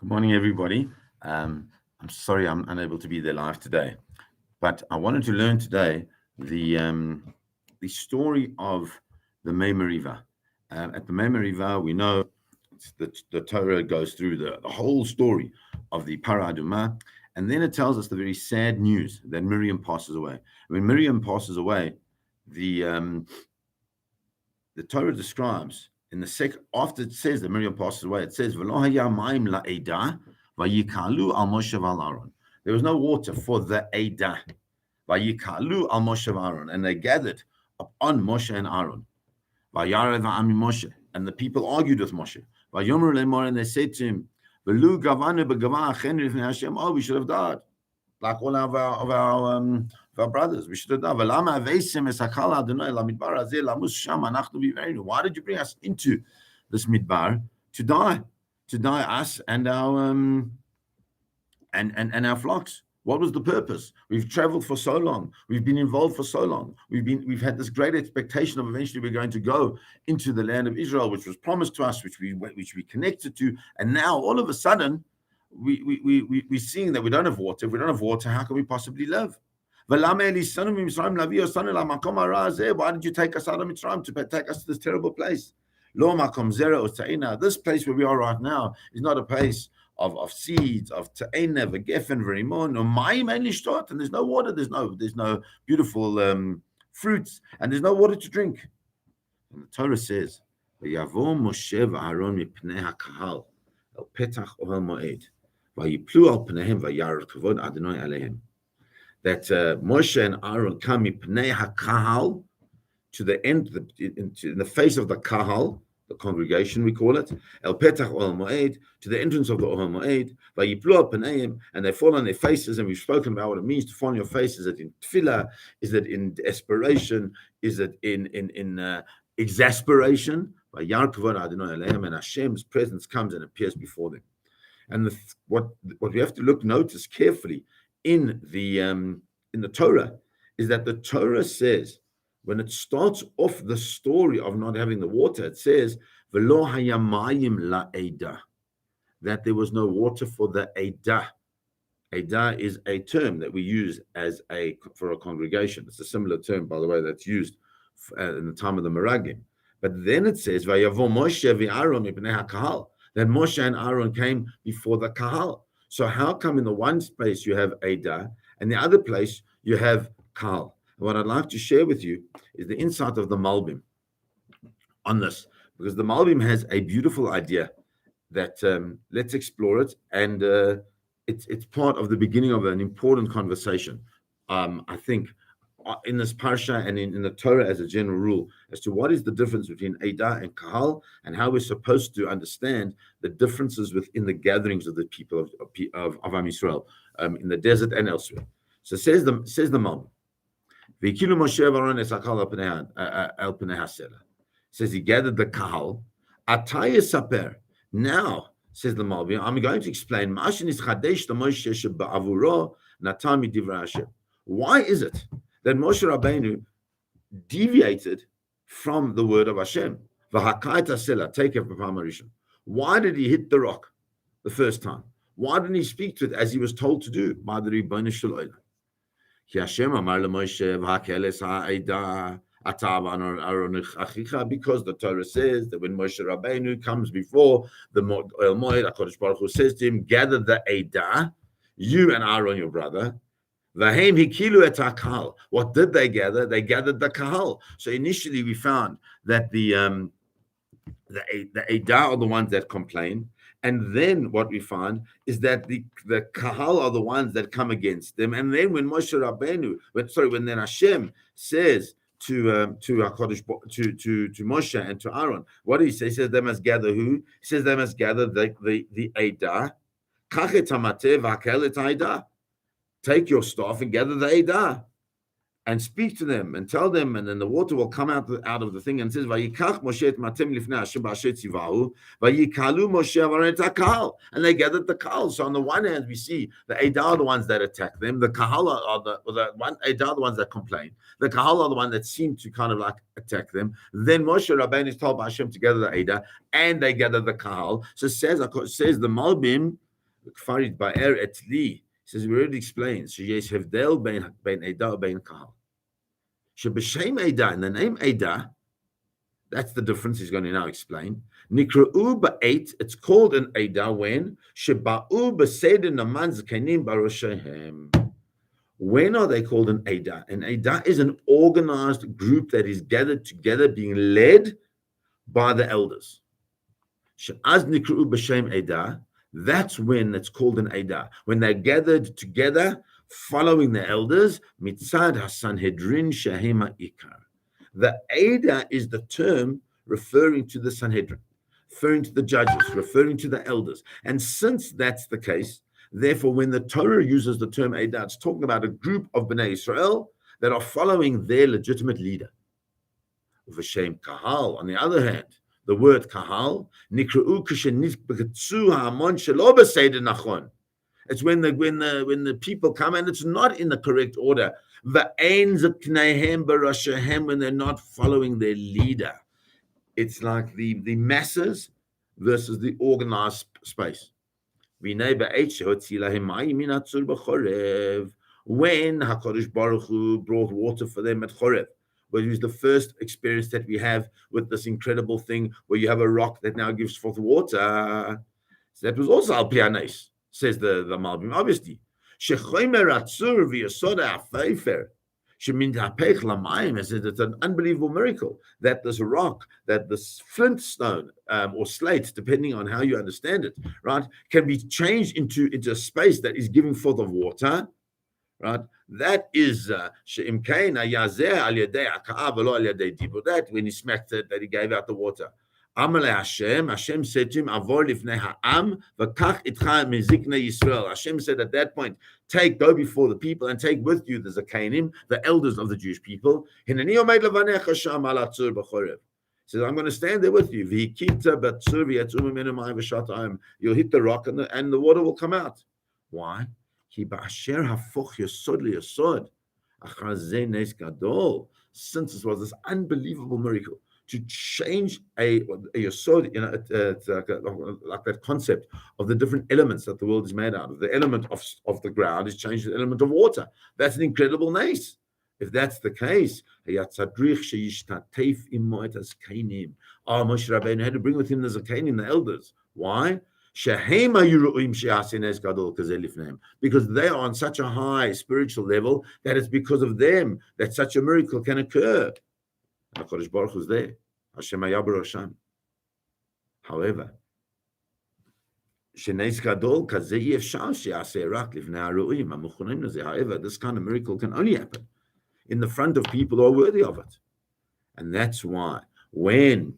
Good morning, everybody. I'm sorry I'm unable to be there live today, but I wanted to learn today the story of the Meirat. At the Meirat, we know the Torah goes through the whole story of the Paraduma, and then it tells us the very sad news that Miriam passes away. When Miriam passes away, the um, the Torah describes in the second after it says that Miriam passes away, it says "V'lo haya ma'im la'eda vayikalu al Moshe v'al Aaron." There was no water for the Eda. Vayikalu al Moshe v'Aaron, and they gathered upon Moshe and Aaron. Vayarev ha'ami Moshe, and the people argued with Moshe. Vayomer le'mor, and they said to him, "V'lu gavanu b'gava achenu lifnei Hashem." Oh, we should have died like all of our brothers. We should have done. Why did you bring us into this midbar to die us and our and our flocks? What was the purpose? We've traveled for so long. We've been involved for so long. We've had this great expectation of eventually we're going to go into the land of Israel, which was promised to us, which we connected to, and now all of a sudden we're seeing that we don't have water. If we don't have water, how can we possibly live? Why did you take us out of Mitzrayim to take us to this terrible place? This place where we are right now is not a place of seeds, of ta'ena, v'gefen, v'rimon, or mayim ein lishtot, and there's no water, there's no beautiful fruits, and there's no water to drink. And the Torah says, "V'yavo Moshe v'Aaron mipnei hakahal el petach ohel moed, v'yiplu al pneihem v'yar kavod Adonai alehem." That Moshe and Aaron come mipnei hakahal, to the end, in the face of the kahal, the congregation we call it, el petach ohel moed, to the entrance of the ohel moed, vayiplu al pneim, and they fall on their faces. And we've spoken about what it means to fall on your face. Is it in tefillah? Is it in desperation? Is it in exasperation? Vayar kavod Adonai alehem, and Hashem's presence comes and appears before them. And what we have to notice carefully in the Torah is that the Torah says, when it starts off the story of not having the water, it says, "V'lo hayamayim la'eda," that there was no water for the Eda. Eda is a term that we use for a congregation. It's a similar term, by the way, that's used in the time of the Meraglim. But then it says, "Vayavo Moshe v'Aaron mipnei hakahal," that Moshe and Aaron came before the kahal. So how come in the one place you have Eda and the other place you have kahal? What I'd like to share with you is the insight of the Malbim on this, because the Malbim has a beautiful idea that let's explore it, and it's part of the beginning of an important conversation. I think in this parsha and in the Torah as a general rule as to what is the difference between Eda and Kahal, and how we're supposed to understand the differences within the gatherings of the people of Am Yisrael in the desert and elsewhere. So says the Malbim. Says he gathered the kahal. Now, says the Malbim, I'm going to explain. Why is it that Moshe Rabbeinu deviated from the word of Hashem? Why did he hit the rock the first time? Why didn't he speak to it as he was told to do by the Ribono Shel Olam? Because the Torah says that when Moshe Rabbeinu comes before the Ohel Moed, HaKadosh Baruch Hu says to him, "Gather the Eda, you and Aaron your brother." V'heim hikilu et hakahal. What did they gather? They gathered the kahal. So initially we found that the Eda are the ones that complain. And then what we find is that the kahal are the ones that come against them. And then when Moshe Rabbeinu, when then Hashem says to Moshe and to Aaron, what do he say? He says they must gather who? He says they must gather the Eda. Kachet hamateh v'hakel et ha'eda. Take your staff and gather the Eda and speak to them and tell them, and then the water will come out of the thing. And it says, "Vayikach Moshe et matem lifnei Hashem b'asher tzivahu, vayikalu Moshe v'Aaron et hakahal," and they gathered the kahal. So on the one hand, we see the Eda are the ones that attack them. The kahal are the one Eda are the ones that complain. The kahal are the ones that seem to kind of like attack them. Then Moshe Rabbeinu is told by Hashem to gather the Eda, and they gather the kahal. So says the Malbim, Farid Ba'er Etli says we already explained. Sheyesh Hevdel bein Eda bein Kahal. Shebeshem Eda, in the name Eda, that's the difference he's going to now explain. Nikra'u ba'et, it's called an Eda when Sheba'u b'seder naman zkenim baroshehem. When are they called an Eda? An Eda is an organized group that is gathered together, being led by the elders. She'az nikra'u b'shem Eda, that's when it's called an Eda. When they're gathered together, following the elders, mitzad hasanhedrin shehema ikar. The Eda is the term referring to the Sanhedrin, referring to the judges, referring to the elders. And since that's the case, therefore, when the Torah uses the term Eda, it's talking about a group of Bnei Israel that are following their legitimate leader. V'shem Kahal, on the other hand, the word Kahal, Nikra'u k'shenizbeketzu ha'amon shelo b'seder nachon. It's when the people come and it's not in the correct order. When they're not following their leader. It's like the masses versus the organized space. When HaKadosh Baruch Hu brought water for them at Chorev, but it was the first experience that we have with this incredible thing where you have a rock that now gives forth water. So that was also Al Pianes, says the Malbim, obviously. It's an unbelievable miracle that this rock, that this flintstone or slate, depending on how you understand it, right, can be changed into a space that is giving forth of water, right? That is that when he smacked it, that he gave out the water. Hashem said to him, Hashem said at that point, go before the people and take with you the Zakanim, the elders of the Jewish people. He says, I'm going to stand there with you. You'll hit the rock and the water will come out. Why? Since it was this unbelievable miracle, to change a yesod, it's like that concept of the different elements that the world is made out of. The element of the ground is changed to the element of water. That's an incredible nace. If that's the case, Moshe Rabbeinu had to bring with him the Zakanim, the elders. Why? Because they are on such a high spiritual level that it's because of them that such a miracle can occur. HaKadosh Baruch Hu is there. Hashem Haya B'Rosham. However, however, this kind of miracle can only happen in the front of people who are worthy of it. And that's why when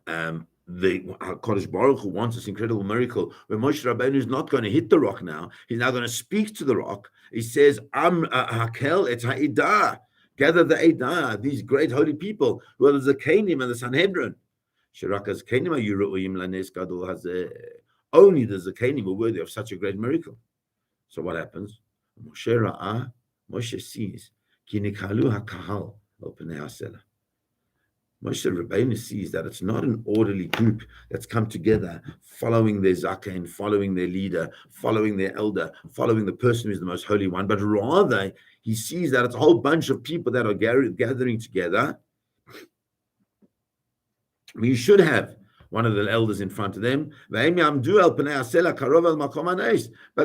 the HaKadosh Baruch Hu wants this incredible miracle, when Moshe Rabbeinu is not going to hit the rock now, he's now going to speak to the rock. He says, Hakel et ha'idah. Gather the Eidah, these great holy people, who are the Zakanim and the Sanhedrin. Only the Zakanim were worthy of such a great miracle. So what happens? Moshe sees, Moshe Rabbeinu sees that it's not an orderly group that's come together, following their Zakain, following their leader, following their elder, following the person who's the most holy one, but rather he sees that it's a whole bunch of people that are gathering together. We should have one of the elders in front of them. But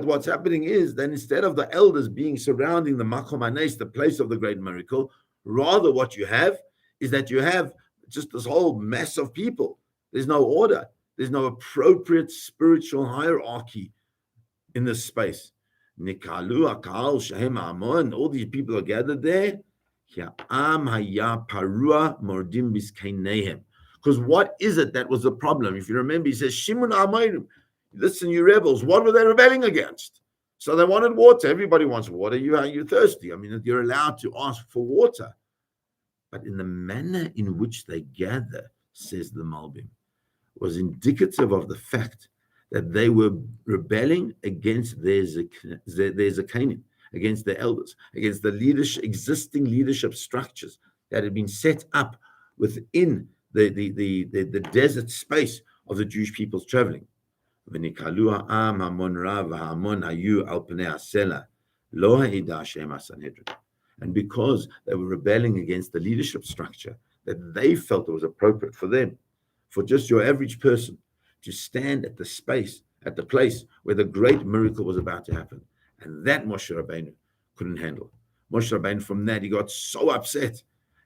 what's happening is that instead of the elders being surrounding the Makom HaNes, the place of the great miracle, rather what you have is that you have just this whole mess of people. There's no order. There's no appropriate spiritual hierarchy in this space. Nikalu akal shehem amon. All these people are gathered there. Because what is it that was the problem? If you remember, he says, Shimun Amayim, listen, you rebels, what were they rebelling against? So they wanted water. Everybody wants water. You're thirsty. I mean, you're allowed to ask for water. But in the manner in which they gather, says the Malbim, was indicative of the fact that they were rebelling against their Zakanim, against their elders, against the existing leadership structures that had been set up within the desert space of the Jewish people's traveling. ונקהלו העם המון רב וההמון היו על פני הסלע, לא העידה שהם הסנהדרין. And because they were rebelling against the leadership structure, that they felt it was appropriate for them, for just your average person, to stand at the place where the great miracle was about to happen. And that Moshe Rabbeinu couldn't handle. Moshe Rabbeinu, from that, he got so upset.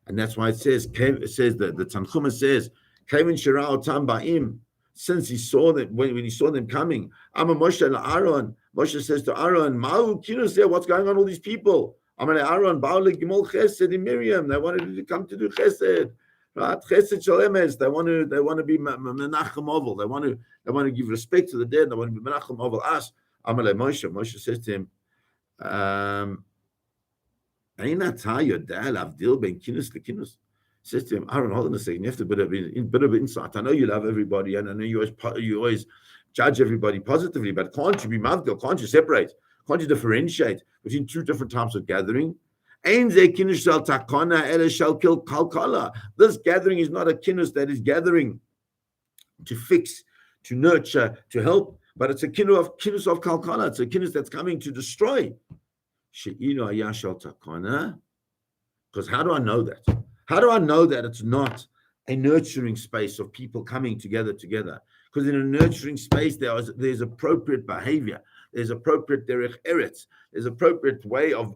And that's why it says that the Tanchuma says, Kevin Shirao Tam Ba'im, since he saw that when he saw them coming, Ama Moshe and Aaron, Moshe says to Aaron, Ma'u Kinus there, what's going on, all these people? Amale Aaron, Baal Gimol Chesed in Miriam, they wanted to come to do Chesed. Right? Chesed Shalemes, they want to be Menachem Oval, they want to give respect to the dead, they want to be Menachem Oval us. Amale Moshe says to him, Aina Ta Yodal Avdil Ben Kinus Lekinus. Says to him, Aaron, hold on a second, you have to bit of insight. I know you love everybody, and I know you always judge everybody positively, but can't you be mavdil? Can't you separate? Can't you differentiate between two different types of gathering? This gathering is not a kinus that is gathering to fix, to nurture, to help, but it's a kinus of kalkala. It's a kinus that's coming to destroy. Because how do I know that? How do I know that it's not a nurturing space of people coming together? Because in a nurturing space, there's appropriate behavior, there's appropriate derech eretz, there's appropriate way of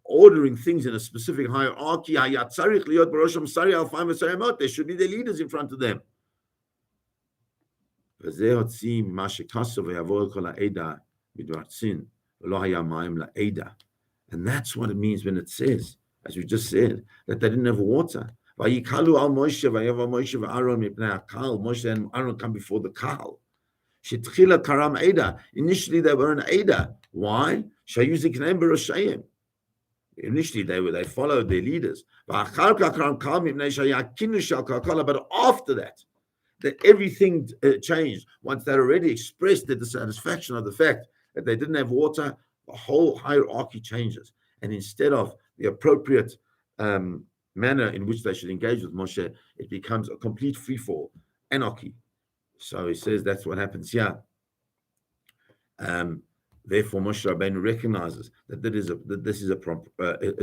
ordering things in a specific hierarchy. There should be the leaders in front of them. And that's what it means when it says, as we just said, that they didn't have water. Moshe and Aaron come before the Kahal. Initially, they were an Ada. Why? Initially, they followed their leaders. But after that everything changed. Once they already expressed their dissatisfaction of the fact that they didn't have water, the whole hierarchy changes. And instead of the appropriate manner in which they should engage with Moshe, it becomes a complete free-fall, anarchy. So he says that's what happens here. Therefore, Moshe Rabbeinu recognizes that this is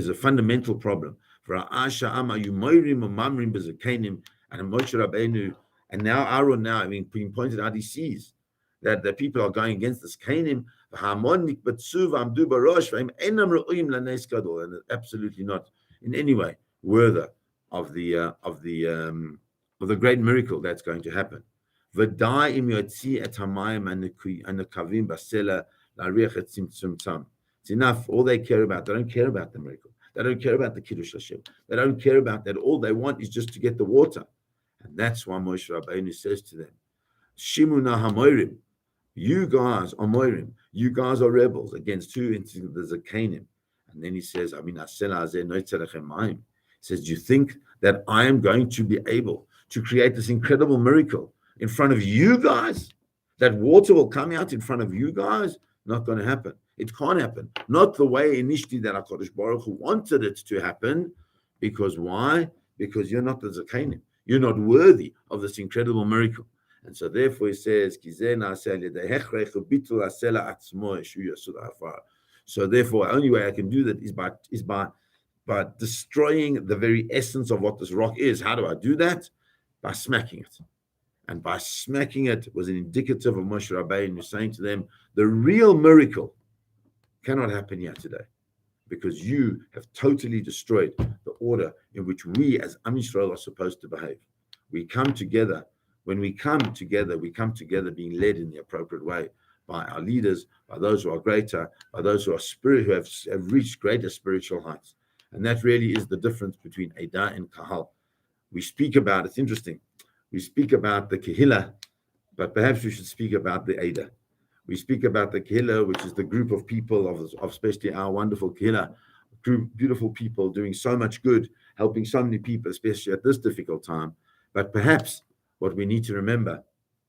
a fundamental problem. For Asha Ama Yumoirim Mamrim Bezakenim and Moshe Rabbeinu, and now Aaron, being pointed out, he sees that the people are going against this Kenim, and absolutely not in any way worthy of the great miracle that's going to happen. It's enough. All they care about, they don't care about the miracle. They don't care about the Kiddush Hashem. They don't care about that. All they want is just to get the water. And that's why Moshe Rabbeinu says to them, Shimuna HaMoirim, you guys are Moirim, you guys are rebels. Against who? The Zakanim. And then he says, he says, do you think that I am going to be able to create this incredible miracle in front of you guys? That water will come out in front of you guys? Not going to happen. It can't happen. Not the way initially that HaKadosh Baruch Hu wanted it to happen. Because why? Because you're not the Zakanim. You're not worthy of this incredible miracle. And so therefore he says, so therefore the only way I can do that is by destroying the very essence of what this rock is. How do I do that? By smacking it. And by smacking it was an indicative of Moshe Rabbeinu saying to them, the real miracle cannot happen here today, because you have totally destroyed the order in which we as Am Yisrael are supposed to behave. We come together. When we come together being led in the appropriate way by our leaders, by those who are greater, by those who are who have reached greater spiritual heights. And that really is the difference between Eidah and Kahal. We speak about, it's interesting, we speak about the Kehillah, but perhaps we should speak about the Eidah. We speak about the Kehillah, which is the group of people, of especially our wonderful Kehillah, group, beautiful people doing so much good, helping so many people, especially at this difficult time. But perhaps what we need to remember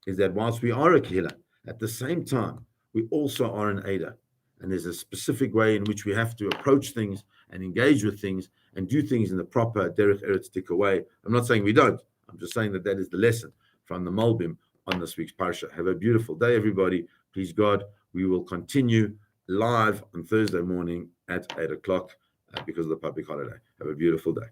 is that whilst we are a Kehillah, at the same time, we also are an Eidah. And there's a specific way in which we have to approach things and engage with things and do things in the proper Derech Eretz Tikka way. I'm not saying we don't. I'm just saying that is the lesson from the Malbim on this week's Parsha. Have a beautiful day, everybody. Please God, we will continue live on Thursday morning at 8 o'clock because of the public holiday. Have a beautiful day.